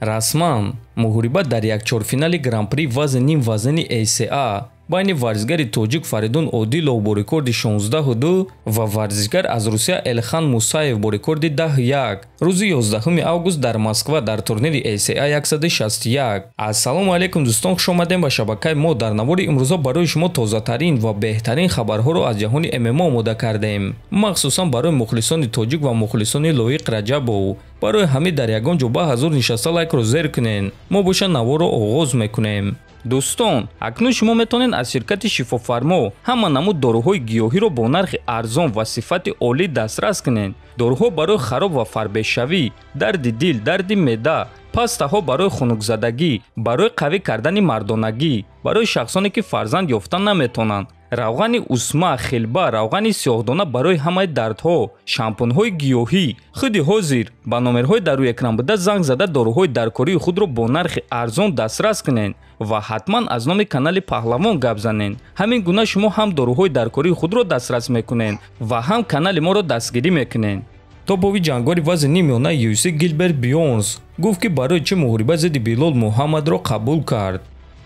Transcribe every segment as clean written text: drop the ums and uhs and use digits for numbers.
Расман муҳорибат дар якчорфинали Гран-при вазн ним вазни ACA байни варзишгари тоҷик Фаридун Одилов бо рекорди 16-2 ва варзишгар аз Русия Элхан Мусаев бо рекорди 10-1 рӯзи 11 август дар Москва дар турнири ACA 161. Ассалому алайкум дӯстон, хуш омадем ба шабакаи мо. Дар навори имрӯза барои шумо тозатарин ва беҳтарин хабарҳоро аз ҷаҳони ММА омода кардем, махсусан барои мухлисони тоҷик ва мухлисони Лоиқ Раҷабов. Барои ҳамин дар ягон ҷо ба ҳазур нишаста лайкро зер кунен. Мо боша наворро оғоз мекунем. дӯстон, акнун шумо метавонед аз ширкати шифофармо ҳама намуд доруҳои гиёҳиро бо нархи арзон ва сифати олӣ дастрас кунед. доруҳо барои хароб ва фарбешавӣ, дарди дил, дарди меъда, пастаҳо барои хунукзадагӣ, барои қавӣ кардани мардонагӣ, барои шахсоне ки фарзанд ёфта наметавонанд, равғани усма, хелба, равғани сиёҳдона барои ҳамаи дардҳо, шампунҳои гиёҳӣ. худи ҳозир ба номерҳои дар рӯи экран буда занг зада доруҳои даркории худро бо нархи арзон дастрас кунед ва ҳатман аз номи канали Паҳлавон гап занед. ҳамин гуна шумо ҳам доруҳои даркории худро дастрас мекунед ва ҳам канали моро дастгирӣ мекунед. тобови ҷангори вазни нимёнаи UFC Гилберт Бёрнс гуфт ки барои чӣ муҳорибат зидди Билол Муҳаммадро қабул кард.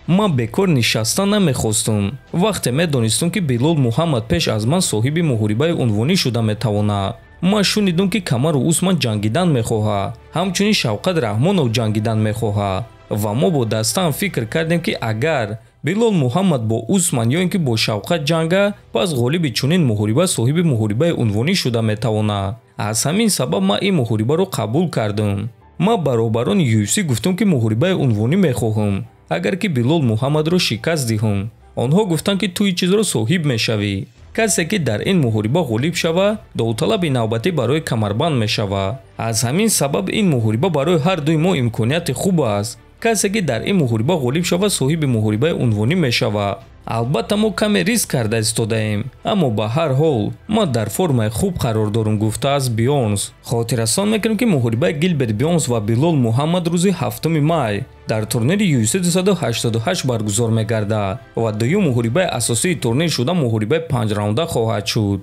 ман бекор нишастан намехостум. вақте медонистум ки Билол Муҳаммад пеш аз ман соҳиби муҳорибаи унвонӣ шуда метавонад. ман шунидум ки Камару Усман ҷангидан мехоҳад, ҳамчунин Шавқат Раҳмонов ҷангидан мехоҳад ва мо бо дастаам фикр кардем ки агар Билол Муҳаммад бо Усман ё ин ки бо Шавқат ҷанга, пас ғолиби чунин муҳориба соҳиби муҳорибаи унвонӣ шуда метавонад. аз ҳамин сабаб ман ин муҳорибаро қабул кардам. ман баробарони UFC гуфтам ки муҳорибаи унвонӣ мехоҳам. агар ки Билол Муҳаммадро шикаст диҳам, онҳо гуфтанд ки ту ин чизро соҳиб мешавӣ. касе ки дар ин муҳориба ғолиб шава, довталаби навбатӣ барои камарбанд мешава. аз ҳамин сабаб ин муҳориба барои ҳар дуи мо имконияти хуб аст. касе ки дар ин муҳориба ғолиб шава, соҳиби муҳорибаи унвонӣ мешава. албатта мо каме риск карда истодаем, аммо ба ҳар ҳол ман дар формаи хуб қарор дорам, гуфтааст Бёрнс. хотиррасон мекунем ки муҳорибаи Гилберт Бёрнс ва Билол Муҳаммад рӯзи 7 май дар турнири UFC 288 баргузор мегардад ва дуюм муҳорибаи асосии турнир шуда муҳорибаи 5 раунда хоҳад шуд.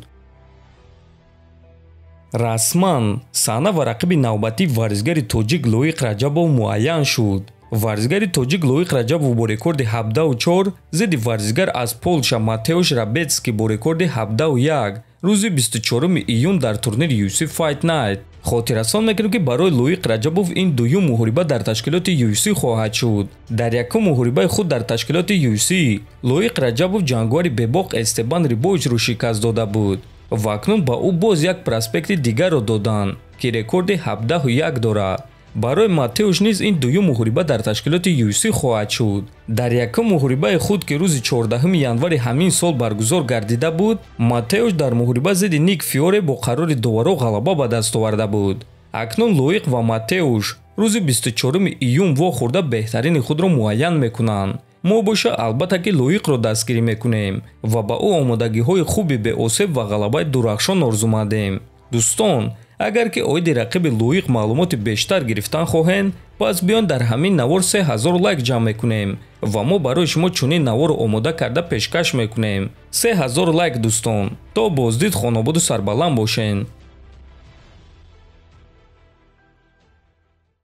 расман саҳна ва рақиби навбатии варзишгари тоҷик Лоиқ Раҷабов муайян шуд. варзишгари тоҷик Лоиқ Раҷабов бо рекорди 17-4 зидди варзишгар аз Полша Матеуш Рабецкий бо рекорди 17-1 рӯзи 24 июн дар турнири UFC Fight Night. хотиррасон мекунем ки барои Лоиқ Раҷабов ин дуюм муҳориба дар ташкилоти UFC хоҳад шуд. дар якум муҳорибаи худ дар ташкилоти UFC Лоиқ Раҷабов ҷангори бебоқ Эстебан Рибовичро шикаст дода буд ва акнун ба ӯ боз як проспекти дигарро доданд ки рекорди 17-1 дорад. барои Матеуш низ ин дуюм муҳориба дар ташкилоти UFC хоҳад шуд. дар якум муҳорибаи худ ки рӯзи 14 январи ҳамин сол баргузор гардида буд, Матеуш дар муҳориба зидди Ник Фиоре бо қарори доваро ғалаба ба даст оварда буд. акнун Лоиқ ва Матеуш рӯзи 24 июн вохӯрда беҳтарини худро муайян мекунанд. мо боша албатта ки Лоиқро дастгирӣ мекунем ва ба ӯ омодагиҳои хуби беосеб ва ғалабаи дурахшон орзумандем. дӯстон, агар ки оиди рақиби Лоиқ маълумоти бештар гирифтан хоҳем, пас биён дар ҳамин навор 3000 лайк ҷамъ мекунем ва мо барои шумо чунин наворро омода карда пешкаш мекунем. 3000 лайк дӯстон. то боздид хонободу сарбаланд бошен.